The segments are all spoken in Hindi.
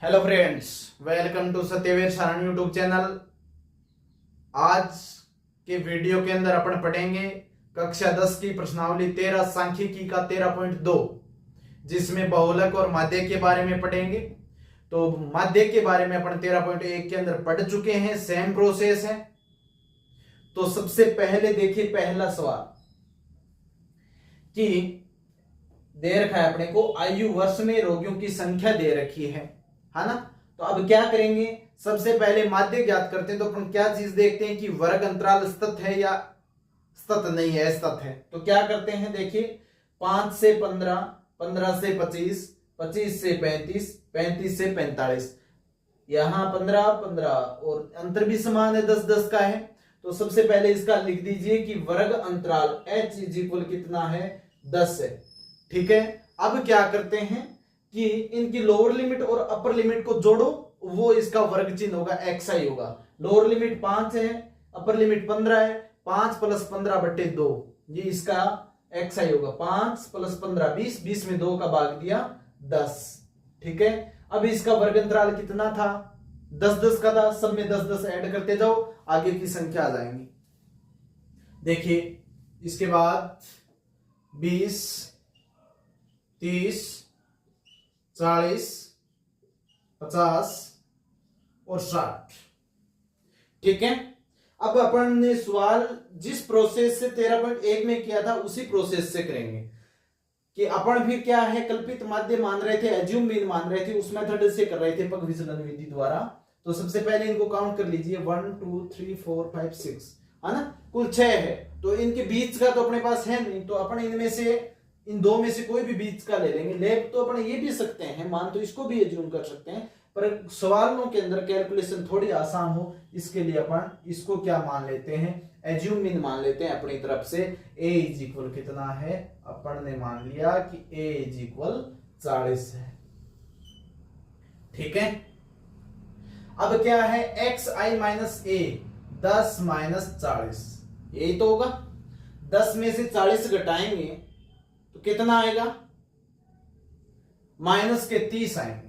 Hello friends, welcome to Satyavir Saran YouTube channel. आज के वीडियो के अंदर अपन पढ़ेंगे कक्षा 10 की प्रश्नावली 13 सांख्यिकी का 13.2, जिसमें बहुलक और माध्यक के बारे में पढ़ेंगे। तो माध्यक के बारे में अपन 13.1 के अंदर पढ़ चुके हैं, सेम प्रोसेस है। तो सबसे पहले देखिए पहला सवाल कि दे रखा है अपने को आयु वर्ष में रोगियों की संख्या दे रखी है ना। तो अब क्या करेंगे, सबसे पहले माध्यक ज्ञात करते हैं। तो अपन क्या चीज देखते हैं कि वर्ग अंतराल सतत है या सतत नहीं है, सतत है। तो क्या करते हैं, देखिए 5 से 15, 15 से 25, 25 से 35, 35 से 45, यहां 15 15 और अंतर भी समान है, 10 10 का है। तो सबसे पहले इसका लिख दीजिए कि वर्ग अंतराल h इज इक्वल कितना है, 10 है। ठीक है, अब क्या करते हैं कि इनकी लोअर लिमिट और अपर लिमिट को जोड़ो, वो इसका वर्ग चिन्ह होगा, xi होगा। लोअर लिमिट 5 है, अपर लिमिट 15 है, 5 + 15/2, ये इसका xi होगा। 5 + 15 20, 20 में 2 का भाग दिया 10। ठीक है, अब इसका वर्ग अंतराल कितना था, 10 10 का था। सब में 10 10 ऐड करते जाओ, आगे की संख्या आ जाएंगी। देखिए इसके बाद 20, 30, 40, 50 और 60। ठीक है, अब अपन ने सवाल जिस प्रोसेस से 13.1 में किया था उसी प्रोसेस से करेंगे कि अपन फिर क्या है, कल्पित माध्य मान रहे थे, एज्यूम मीन मान रहे थे, उस मेथड से कर रहे थे पग विचलन विधि द्वारा। तो सबसे पहले इनको काउंट कर लीजिए, 1 2 3 4 5 6 है ना, कुल 6 है। तो इनके बीच का तो अपने पास है नहीं, तो अपन इनमें से इन दो में से कोई भी बीच का ले लेंगे। ले तो अपन ये भी सकते हैं मान, तो इसको भी एज्यूम कर सकते हैं, पर सवालों के अंदर कैलकुलेशन थोड़ी आसान हो इसके लिए अपन इसको क्या मान लेते हैं, एज्यूम मीन मान लेते हैं अपनी तरफ से। a इज इक्वल कितना है, अपन ने मान लिया कि a इज इक्वल 40 है। ठीक है, अब क्या है, xi माइनस a, 10 माइनस 40, यही तो होगा। 10 में से 40 घटाएंगे तो कितना आएगा, माइनस के 30 आएंगे।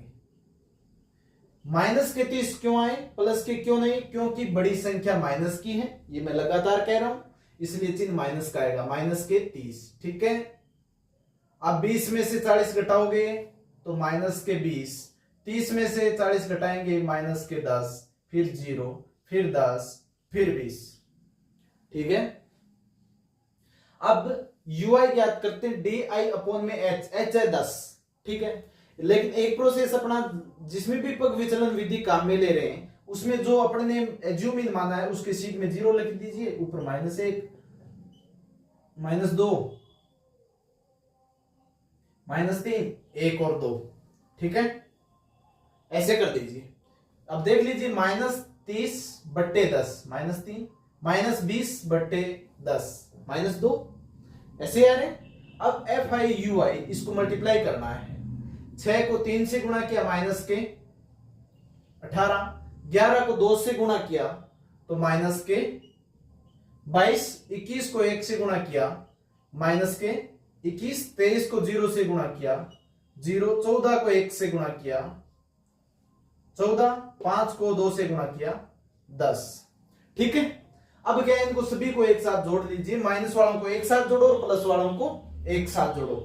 माइनस के 30 क्यों आए, प्लस के क्यों नहीं, क्योंकि बड़ी संख्या माइनस की है, ये मैं लगातार कह रहा हूं, इसलिए चिन्ह माइनस का आएगा, माइनस के 30। ठीक है, अब 20 में से 40 घटाओगे तो माइनस के 20, 30 में से 40 घटाएंगे माइनस के 10, फिर 0, फिर 10, फिर 20। ठीक है, अब ui ज्ञात करते हैं, di/में h है 10। ठीक है, लेकिन एक प्रोसेस अपना जिसमें भी पग विचलन विधि काम में ले रहे हैं, उसमें जो अपने ने एज्यूम इन माना है उसके शीट में 0 लिख दीजिए, ऊपर -1, -2, -3, 1 और 2। ठीक है, ऐसे कर दीजिए। अब देख लीजिए, -30/10 -3, -20/10 -2, ऐसे आ रहे। अब FI/UI इसको मल्टीप्लाई करना है, 6 को 3 से गुणा किया माइनस के 18, 11 को 2 से गुणा किया तो माइनस के 22, 21 को 1 से गुणा किया माइनस के 21, 23 को 0 से गुणा किया 0, 14 को 1 से गुणा किया 14, 5 को 2 से गुणा किया 10। ठीक है, अब क्या है, इनको सभी को एक साथ जोड़ लीजिए, माइनस वालों को एक साथ जोड़ो और प्लस वालों को एक साथ जोड़ो।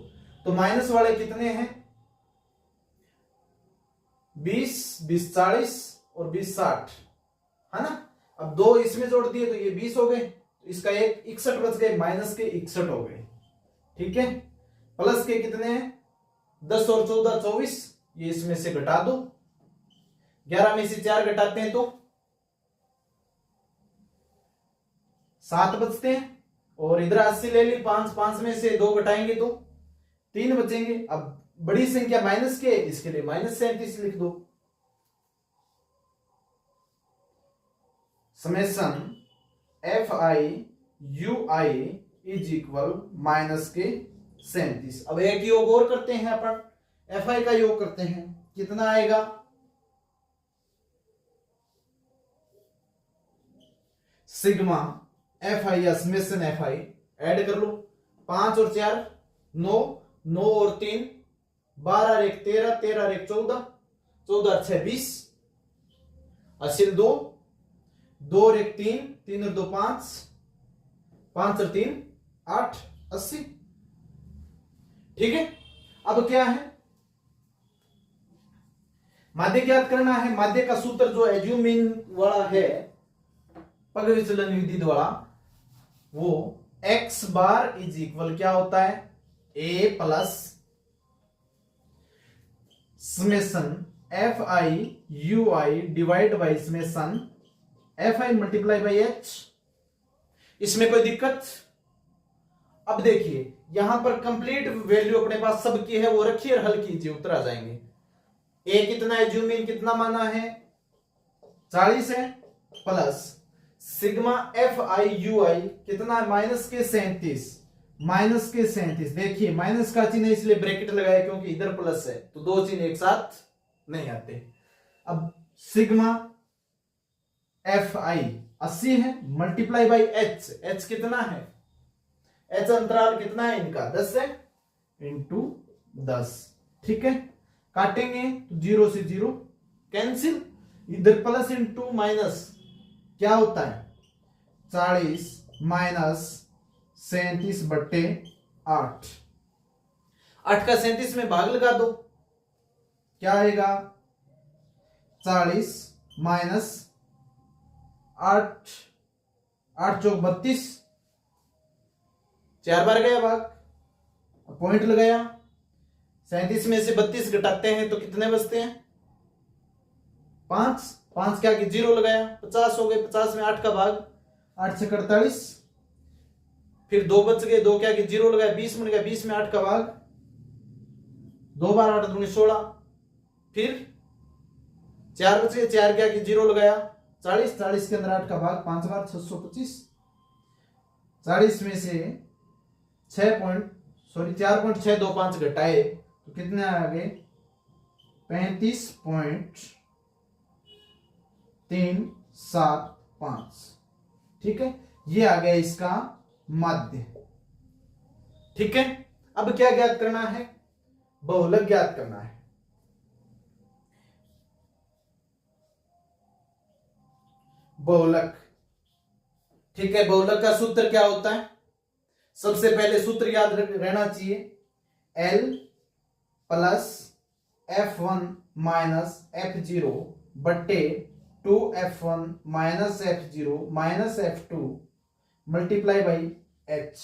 तो माइनस वाले कितने हैं, 20 20 40 और 20 60 है ना। अब 2 इसमें जोड़ दिए तो ये 20 हो गए, इसका एक 61 बच गए, माइनस के 61 हो गए। ठीक है, प्लस के कितने हैं, 10 और 14 24, ये इसमें से घटा दो, 11 में से 4 घटाते हैं तो 7 बचते हैं, और इधर 80 ले ली, 5 में से 2 घटाएंगे तो 3 बचेंगे। अब बड़ी संख्या माइनस के, इसके लिए -37 लिख दो। Summation FI/UI is equal -37। अब एक योग और करते हैं अपन, FI का योग करते हैं, कितना आएगा, सिग्मा FI या समेशन FI ऐड कर लो, 5 और 4 9, 9 और 3 12 और 1 13, 13 और 1 14, 14 6 20, हासिल 2, 2 और 1 3, 3 और 2 5, 5 और 3 8, 80। ठीक है, अब क्या है, माध्य ज्ञात करना है। माध्य का सूत्र जो एज्यूमिन वाला है, पग विचलन विधि द्वारा, वो x बार इज इक्वल क्या होता है, a plus summation f i u I divide by summation f I multiply by H. इसमें कोई दिक्कत? अब देखिए यहां पर कंप्लीट वैल्यू अपने पास सबकी है, वो रखिए और हल कीजिए, उत्तर आ जाएंगे। ए कितना एज्यूमिन कितना माना है, 40 है, plus sigma f i u i कितना है, माइनस के 37, माइनस के 37। देखिए माइनस का चिन्ह इसलिए ब्रैकेट लगाया क्योंकि इधर प्लस है, तो दो चिन्ह एक साथ नहीं आते। अब सिग्मा एफ आई 80 है, मल्टीप्लाई बाई एच, एच कितना है, एच अंतराल कितना है इनका 10 है, इंटू 10। ठीक है, काटेंगे तो 0 से 0 कैंसिल, इधर प्लस इंटू माइनस क्या होता है, 40 माइनस 37 बट्टे 8, 8 का 37 में भाग लगा दो, क्या आएगा, 40 माइनस 8, 8 चौक 32, 4 बार गया भाग, पॉइंट लगाया, 37 में से 32 घटाते हैं तो कितने बचते हैं, 5, 5 क्या कि 0 लगाया, 50 हो गए, 50 में 8 का भाग, 8 से 48, फिर 2 बच गए, 2 क्या कि 0 लगाया, 20 बन गया, 20 में 8 का भाग, 2 बार 8 दूनी 16, फिर 4 बच गए, 4 क्या कि 0 लगाया, 40, 40 के अंदर 8 का भाग, 5 बार 625, 40 में से 4.625 घटाए तो कितने आ गए, 35.375। ठीक है, ये आ गया इसका माध्य। ठीक है, अब क्या ज्ञात करना है, बहुलक ज्ञात करना है। बहुलक, ठीक है, बहुलक का सूत्र क्या होता है, सबसे पहले सूत्र याद रहना चाहिए, L plus F1 minus F0 बट्टे 2F1 minus F0 minus F2 multiply by H।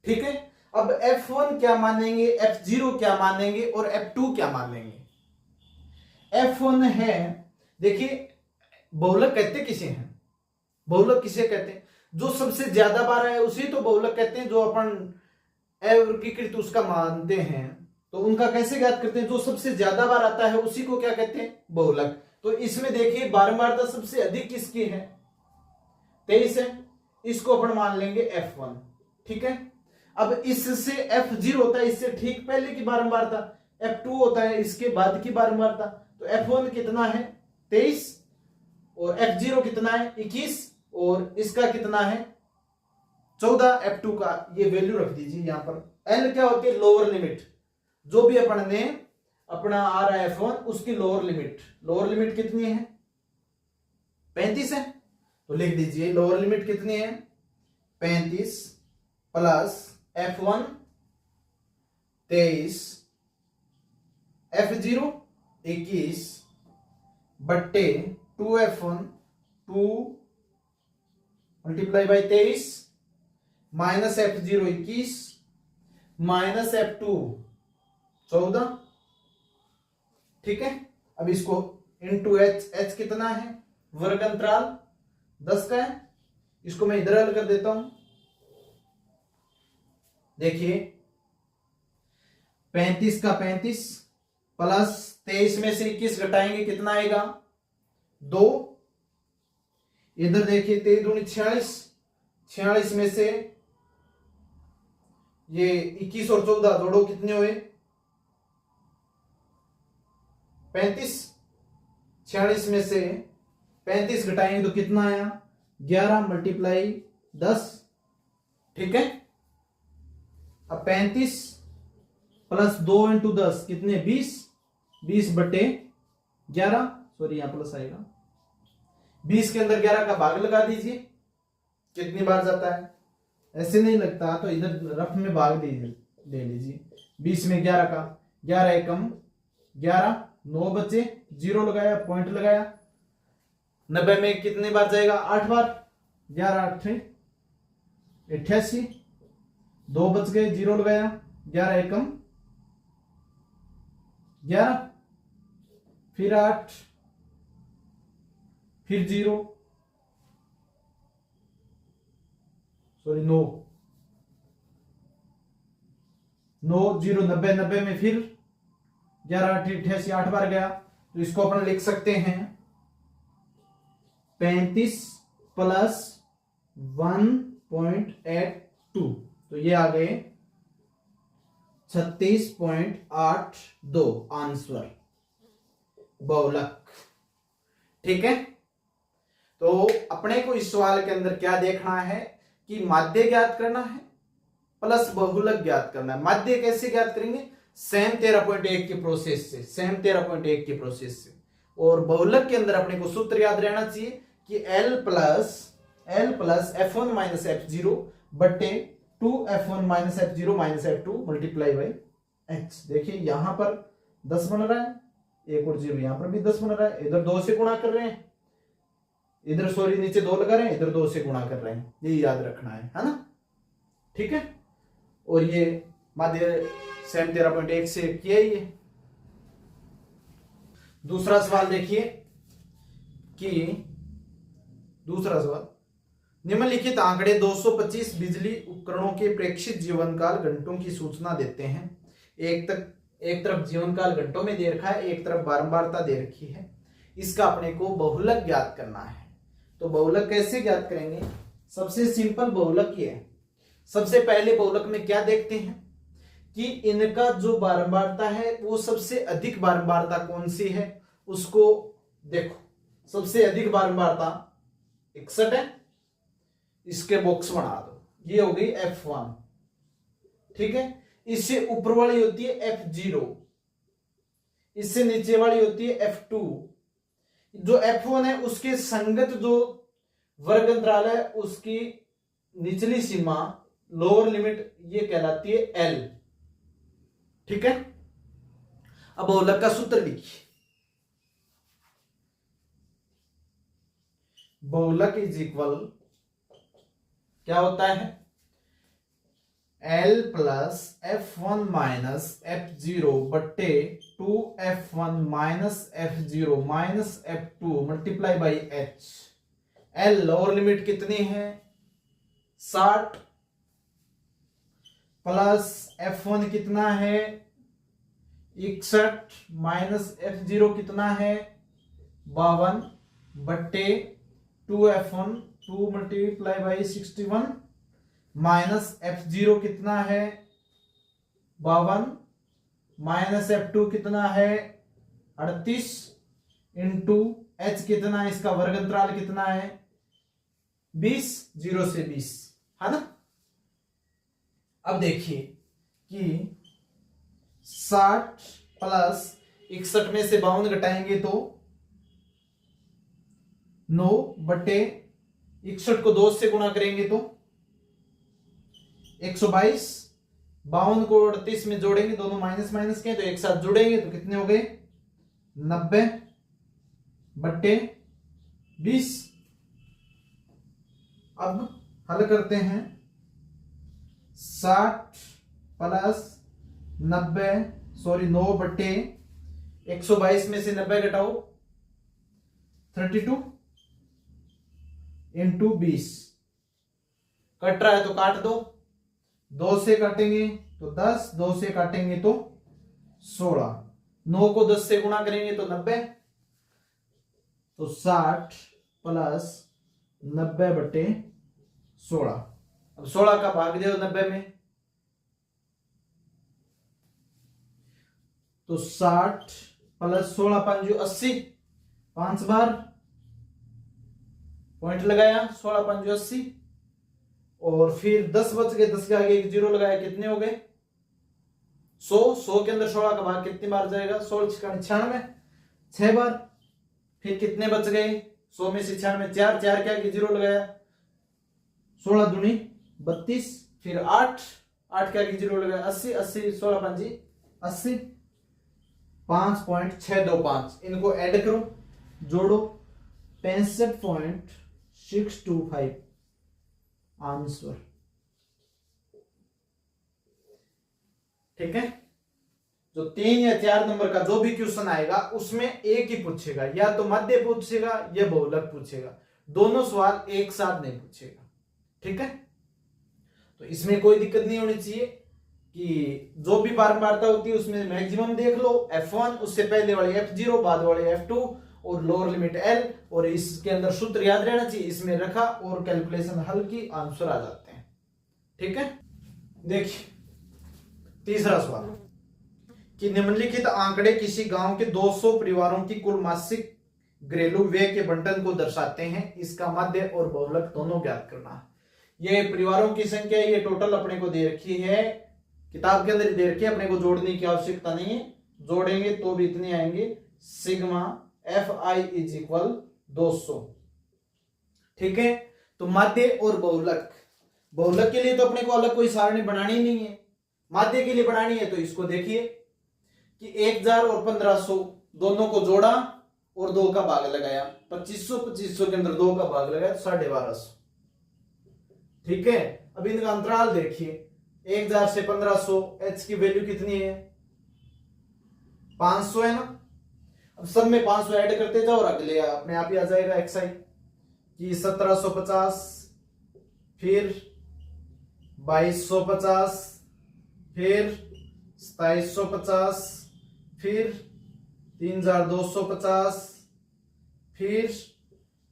ठीक है, अब F1 क्या मानेंगे, F0 क्या मानेंगे और F2 क्या मानेंगे। F1 है, देखिए बहुलक कहते किसे हैं, बहुलक किसे कहते हैं, जो सबसे ज्यादा बार है उसी तो बहुलक कहते हैं, जो अपन एकीकृत उसका मानते हैं तो उनका कैसे ज्ञात करते हैं, जो सबसे ज्यादा बार आता है उसी को क्या कहते हैं, बहुलक। तो इसमें देखिए बारंबारता सबसे अधिक किसकी है, 23 है, इसको अपन मान लेंगे F1। ठीक है, अब इससे F0 होता है, इससे ठीक पहले की बारंबारता, F2 होता है इसके बाद की बारंबारता, तो F1 कितना है 23 और F0 कितना है 21 और इसका कितना है 14, F2 का ये वैल्यू रख दीजिए यहां पर। L क्या होती है, लोअर लिमिट, जो भी अपन ने अपना आ रहा है F1 उसकी लोअर लिमिट, लोअर लिमिट कितनी है 35 है, तो लिख दीजिए लोअर लिमिट कितनी है 35 प्लस F1 23, F0 21 बट्टे 2F1 2 multiply by 23 minus F0 21 minus F2 14। ठीक है, अब इसको इनटू H, H कितना है, वर्ग अंतराल 10 का है, इसको मैं इधर हल कर देता हूं। देखिए 35 का 35 प्लस 23 में से 21 घटाएंगे कितना आएगा 2, इधर देखिए 23 दूनी 46, 46 में से ये 21 और 14 जोड़ो कितने हुए 35, 46 में से 35 घटाएंगे तो कितना आया 11 मल्टीप्लाई 10। ठीक है, अब 35 प्लस 2 इंटू 10 कितने 20, 20/11, सॉरी यहां प्लस आएगा, 20 के अंदर 11 का भाग लगा दीजिए, कितनी बार जाता है, ऐसे नहीं लगता तो इधर रफ में भाग दीजिए, ले लीजिए, 20 में 11 का, 11 एकम 11, 9 बचे, 0 लगाया, पॉइंट लगाया, 90 में कितनी बार जाएगा, 8 बार, 11 8 88, 2 बच गए, 0 लगाया, 11 एकम 11, फिर 8, फिर 0, सॉरी 9 0 90 90 में फिर 11 8 88, 8 बार गया, तो इसको अपन लिख सकते हैं 35 प्लस 1.82, तो ये आ गए 36.82 आंसर बहुलक। ठीक है, तो अपने को इस सवाल के अंदर क्या देखना है कि माध्य ज्ञात करना है प्लस बहुलक ज्ञात करना है। माध्य कैसे ज्ञात करेंगे, सेम 13.1 की प्रोसेस से, सेम 13.1 की प्रोसेस से। और बहुलक के अंदर अपने को सूत्र याद रहना चाहिए कि L plus F1 minus F0 बटे 2F1 minus F0 minus F2 multiply by H। देखिए यहां पर 10 बन रहा है, एक और 0 यहां पर भी 10 बन रहा है, इधर 2 से गुणा कर रहे हैं, इधर सॉरी नीचे 2 लगा रहे हैं, इधर 2 से गुणा कर रहे हैं, ये याद रखना है ना। ठीक है, और ये माध्य सेम 13.1 से किया ही है। दूसरा सवाल देखिए कि दूसरा सवाल, निम्नलिखित आंकड़े 225 बिजली उपकरणों के प्रेक्षित जीवनकाल घंटों की सूचना देते हैं। एक तरफ जीवनकाल घंटों में दे रखा है, एक तरफ बारंबारता दे रखी है। इसका अपने को बहुलक ज्ञात करना है। तो बहुलक कैसे ज्ञात करेंगे, सबसे सिंपल बहुलक ये है। सबसे पहले बहुलक में क्या देखते हैं कि इनका जो बारंबारता है वो सबसे अधिक बारंबारता कौन सी है, उसको देखो। सबसे अधिक बारंबारता 61 है, इसके बॉक्स बना दो, ये हो गई F1। ठीक है, इससे ऊपर वाली होती है F0, इससे नीचे वाली होती है F2। जो F1 है उसके संगत जो वर्ग अंतराल है उसकी निचली सीमा, लोअर लिमिट, ये कहलाती है L। ठीक है, अब बहुलक का सूत्र लिखिए। बहुलक इज इक्वल क्या होता है, L plus F1 minus F0 बट्टे 2F1 minus F0 minus F2 multiply by H। L lower limit कितनी है 60, प्लस F1 कितना है 61 माइनस F0 कितना है 52 बट्टे 2F1 2 multiply by 61 minus F0 कितना है 52 माइनस F2 कितना है 38 इंटू H कितना है, इसका वर्ग अंतराल कितना है 20, 0 से 20, है ना। अब देखिए कि 60 प्लस 61 में से 52 घटाएंगे तो 9 बटे 61 को 2 से गुणा करेंगे तो 122, 52 को 38 में जोड़ेंगे, दोनों माइनस माइनस के तो एक साथ जोड़ेंगे तो कितने हो गए 90 बट्टे 20। अब हल करते हैं, 60 प्लस 90 सॉरी 9 बट्टे 122 में से 90 घटाओ 32 इंटू 20, कट रहा है तो काट दो, 2 से काटेंगे तो 10, 2 से काटेंगे तो 16, 9 को 10 से गुणा करेंगे तो 90, तो 60 प्लस 90 बटे 16। अब 16 का भाग दो 90 में, तो 60 प्लस 16 5 80, 5 बार पॉइंट लगाया, 16 5 80, और फिर 10 बच गए, 10 के आगे एक 0 लगाया, कितने हो गए 100 के अंदर 16 का भाग कितनी बार जाएगा? 16 × 96, 6 बार। फिर कितने बच गए? 100 में से 96, 4 क्या की 0 लगाया, 16 दूनी 32, फिर 8 क्या की 0 लगाया, 80, 16 5 80, 5.625। इनको ऐड करो, जोड़ो, 65.625 आंसर। ठीक है, जो 3 या 4 नंबर का जो भी क्वेश्चन आएगा उसमें एक ही पूछेगा, या तो मध्य पूछेगा या बहुलक पूछेगा, दोनों सवाल एक साथ नहीं पूछेगा। ठीक है, तो इसमें कोई दिक्कत नहीं होनी चाहिए कि जो भी बारंबारता होती है उसमें मैक्सिमम देख लो, F1, उससे पहले वाले F0, बाद वाले F2 और लोअर लिमिट L, और इसके अंदर सूत्र याद रहना चाहिए, इसमें रखा और कैलकुलेशन हल की, आंसर आ जाते हैं। ठीक है, देखिए तीसरा सवाल कि निम्नलिखित आंकड़े किसी गांव के 200 परिवारों की कुल मासिक घरेलू व्यय के बंटन को दर्शाते हैं, इसका मध्य और बहुलक दोनों ज्ञात करना है। ये परिवारों की संख्या, ये टोटल अपने को दे रखी है, किताब के अंदर ही दे रखी है, अपने को जोड़ने की आवश्यकता नहीं है, जोड़ेंगे तो भी इतने आएंगे, सिग्मा Fi = 200। ठीक है, तो मध्य और बहुलक, बहुलक के लिए तो अपने को अलग कोई सारणी बनानी नहीं है, माध्य के लिए बनानी है। तो इसको देखिए कि 1000 और 1500 दोनों को जोड़ा और 2 का भाग लगाया, 2500 के अंदर 2 का भाग लगाया तो 1250। ठीक है, अब इनका अंतराल देखिए, 1000 से 1500, h की वैल्यू कितनी है? 500 है ना। अब सब में 500 ऐड करते जाओ और अगले अपने आप ही आ जाएगा xi कि 1750, फिर 2250, फिर 2750, फिर 3250, फिर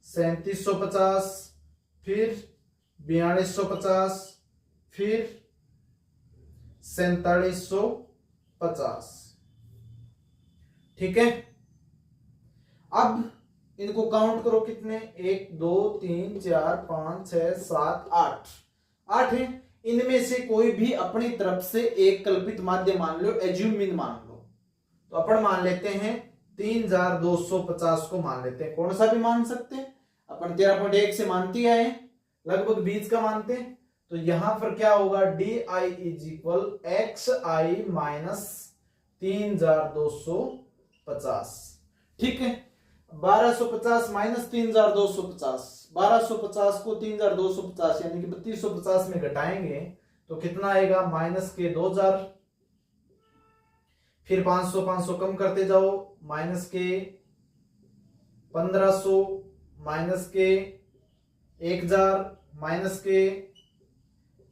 3750, फिर 4250, फिर 4750। ठीक है, अब इनको काउंट करो, कितने? 1 2 3 4 5 6 7 8 है। इनमें से कोई भी अपनी तरफ से एक कल्पित माध्य मान लो, एज्यूमिन मान लो। तो अपन मान लेते हैं 3250 को मान लेते हैं, कौन सा भी मान सकते हैं, अपन 13.1 से मानती आए, लगभग 20 का मानते हैं। तो यहां पर क्या होगा? DI = XI - 3250। ठीक है, 1250 - 3250, 1250 को 3250 यानी कि 3250 में घटाएंगे तो कितना आएगा? माइनस के 2000, फिर 500 कम करते जाओ, माइनस के 1500, माइनस के 1000, माइनस के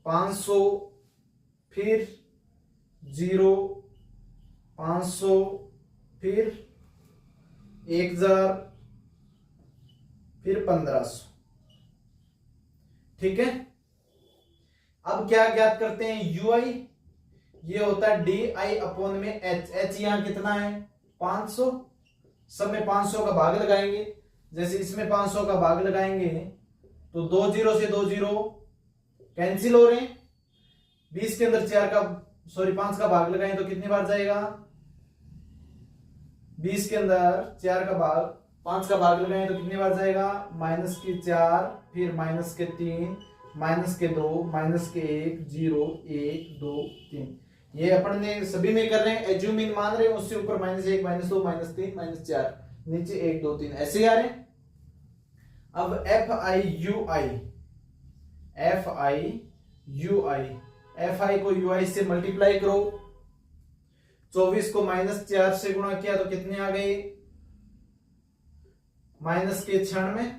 500, फिर 0, 500, फिर 1000, फिर 1500। ठीक है, अब क्या ज्ञात करते हैं? ui, ये होता है DI/h। h यहां कितना है? 500। सब में 500 का भाग लगाएंगे, जैसे इसमें 500 का भाग लगाएंगे तो 2 0 से 2 0 कैंसिल हो रहे हैं, 20 के अंदर 5 का भाग लगाएं तो कितनी बार जाएगा? 20 के अंदर 4 का भाग, 5 का भाग लगाएं तो कितनी बार जाएगा? माइनस के 4, फिर माइनस के 3, माइनस के 2, माइनस के 1, 0 1 2 3। ये अपन ने सभी में कर रहे हैं, एज्यूमिन मान रहे हैं, उससे ऊपर -1, -2, -3, -4, नीचे 1 2 3 ऐसे आ रहे हैं। अब FI को UI से मल्टीप्लाई करो, 24 को -4 से गुणा किया तो कितने आ गए? माइनस के 96,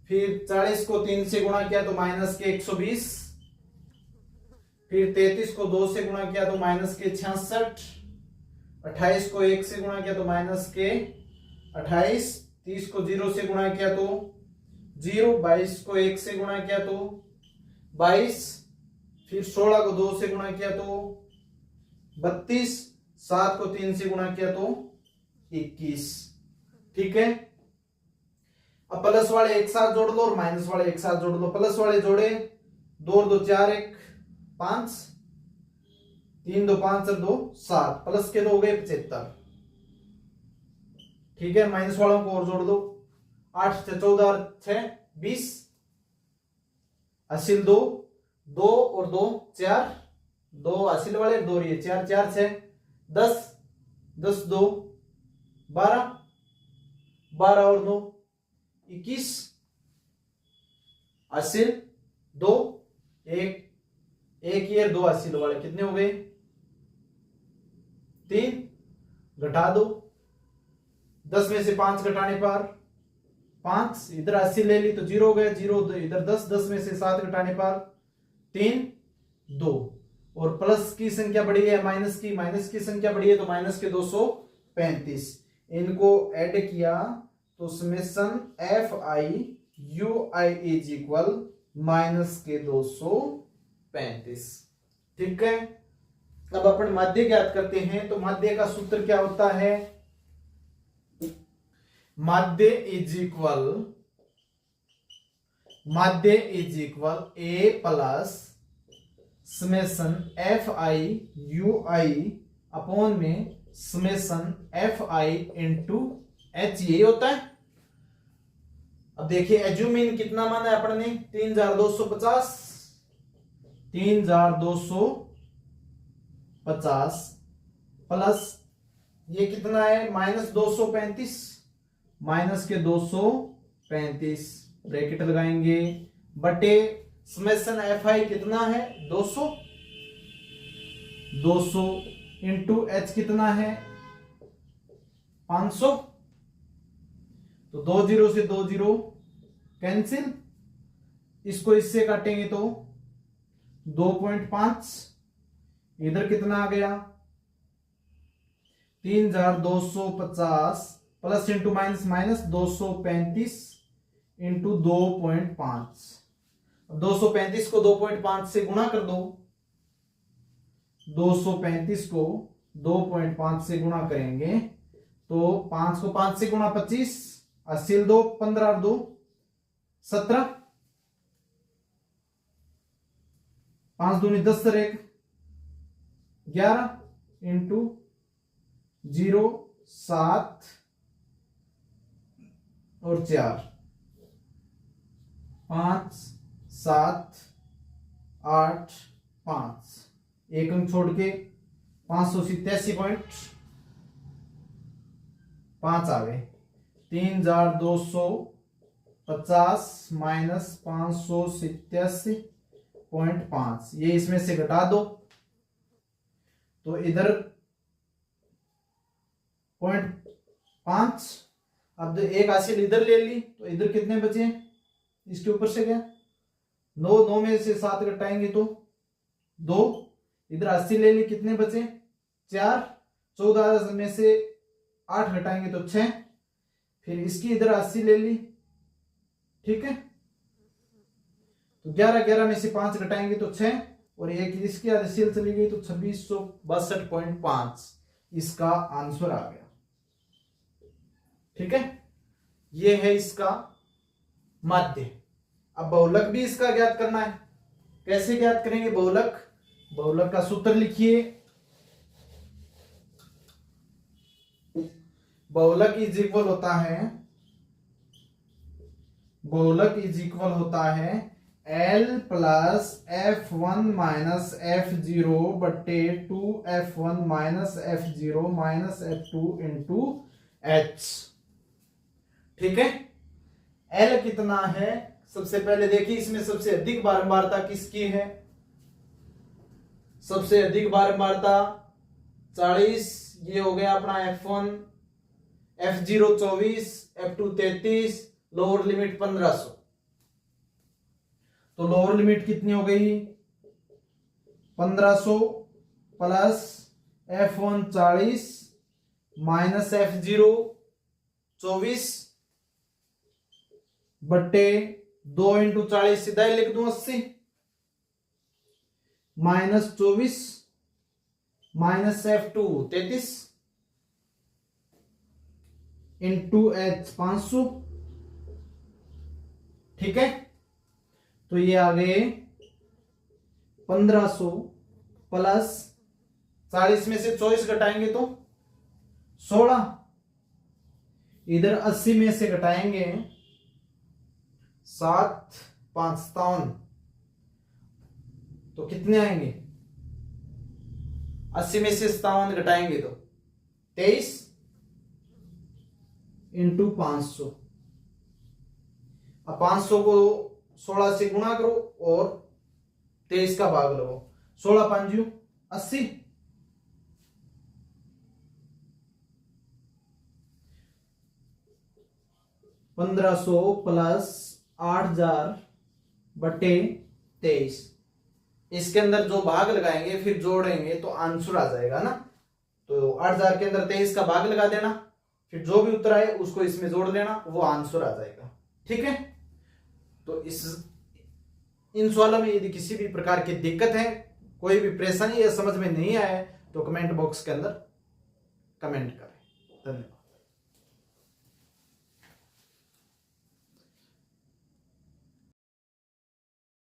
फिर 40 को 3 से गुणा किया तो माइनस के 120, फिर 33 को 2 से गुणा किया तो माइनस के 66, 28 को 1 से गुणा किया तो माइनस के 28, 30 को 0 से गुणा किया तो 0, 22 को 1 से गुणा किया तो 22, फिर 16 को 2 से गुणा किया तो 32, 7 को 3 से गुणा किया तो 21। ठीक है, अब प्लस वाले एक साथ जोड़ लो और माइनस वाले एक साथ जोड़ लो। प्लस वाले जोड़े, 2 और 2 4, 1 5, 3 2 5 और 2 7 प्लस के 2 हो गए 75। ठीक है, माइनस वालों को और जोड़ दो। 8 6 14 और 6 20, हासिल 2 2 और 2 4, 2 हासिल वाले 2 रही 4 4 6 10 10 2 12 12 और 2 21, हासिल 2 1 1 ईयर 2 हासिल वाले कितने हो गए 3, घटा दो 10 में से 5 घटाने पर 5, इधर 80 ले ली तो 0 हो गया 0, इधर 10 10 में से 7 घटाने पर 3 2, और प्लस की संख्या बढ़ी है माइनस की संख्या बढ़ी है तो माइनस के 235, इनको ऐड किया तो summation f i u I is equal minus के 235। ठीक है, अब अपन माध्य ज्ञात करते हैं। तो माध्य का सूत्र क्या होता है, माध्य is equal a plus summation f i u i upon में summation f i into h, यही होता है। अब देखिए एज्यूमिन कितना माना है अपन ने 3250, 3250 प्लस ये कितना है माइनस 235, माइनस के 235 ब्रैकेट लगाएंगे बटे समेशन एफ आई कितना है 200 इंटू एच कितना है 500, तो 2 0 से 2 0 कैंसिल, इसको इससे काटेंगे तो 2.5, इधर कितना आ गया 3250 plus into minus minus 235 into 2.5, 235 को 2.5 से गुणा कर दो, 235 को 2.5 से गुणा करेंगे तो 5 को 5 से गुणा 25, हासिल 2 15 और 2 17, 5 दूनी 10 और 1 11 इंटू 0 7 और 4 5 7 8 5, एक अंक छोड़ के 587.5 आ गए। 3250 माइनस 587.5, ये इसमें से घटा दो तो इधर 0.5, अब एक हासिल इधर ले ली तो इधर कितने बचे, इसके ऊपर से गया 9, 9 में से 7 घटाएंगे तो 2, इधर 80 ले ली कितने बचे 4, 14 में से 8 घटाएंगे तो 6, फिर इसकी इधर 80 ले ली। ठीक है, तो 11 11 में से 5 घटाएंगे तो 6, और एक इसकी हासिल चली गई तो 2662.5 इसका आंसर आ गया। ठीक है, ये है इसका माध्य। अब बहुलक भी इसका ज्ञात करना है, कैसे ज्ञात करेंगे बहुलक, बहुलक का सूत्र लिखिए, बहुलक इज इक्वल होता है L plus F1 minus F0 बटे 2F1 minus F0 minus F2 into H। ठीक है, L कितना है, सबसे पहले देखिए इसमें सबसे अधिक बारंबारता किसकी है, सबसे अधिक बारंबारता 40, ये हो गया अपना F1, F0 24, F2 33, lower limit 1500, तो लोअर लिमिट कितनी हो गई 1500 प्लस F1 40 माइनस F0 24 बट्टे 2 इंटू 40 सीधा ही लिख दूं 80, minus 24 minus F2 33 into H 500। ठीक है, तो ये आ गए 1500 प्लस 40 में से 24 घटाएंगे तो 16, इधर 80 में से घटाएंगे 7 5 57, तो कितने आएंगे? 80 में से 57 घटाएंगे तो 23 इंटू 500। अब 500 को 16 से गुणा करो और 23 का भाग लगाओ। 16 5 80, 1500 प्लस 8000 बटे 23। इसके अंदर जो भाग लगाएंगे फिर जोड़ेंगे तो आंसर आ जाएगा ना। तो 8000 के अंदर 23 का भाग लगा देना, फिर जो भी उत्तर आए उसको इसमें जोड़ लेना, वो आंसर आ जाएगा। ठीक है, तो इन सवालों में यदि किसी भी प्रकार की दिक्कत है, कोई भी परेशानी या समझ में नहीं आया तो कमेंट बॉक्स के अंदर कमेंट करें। धन्यवाद।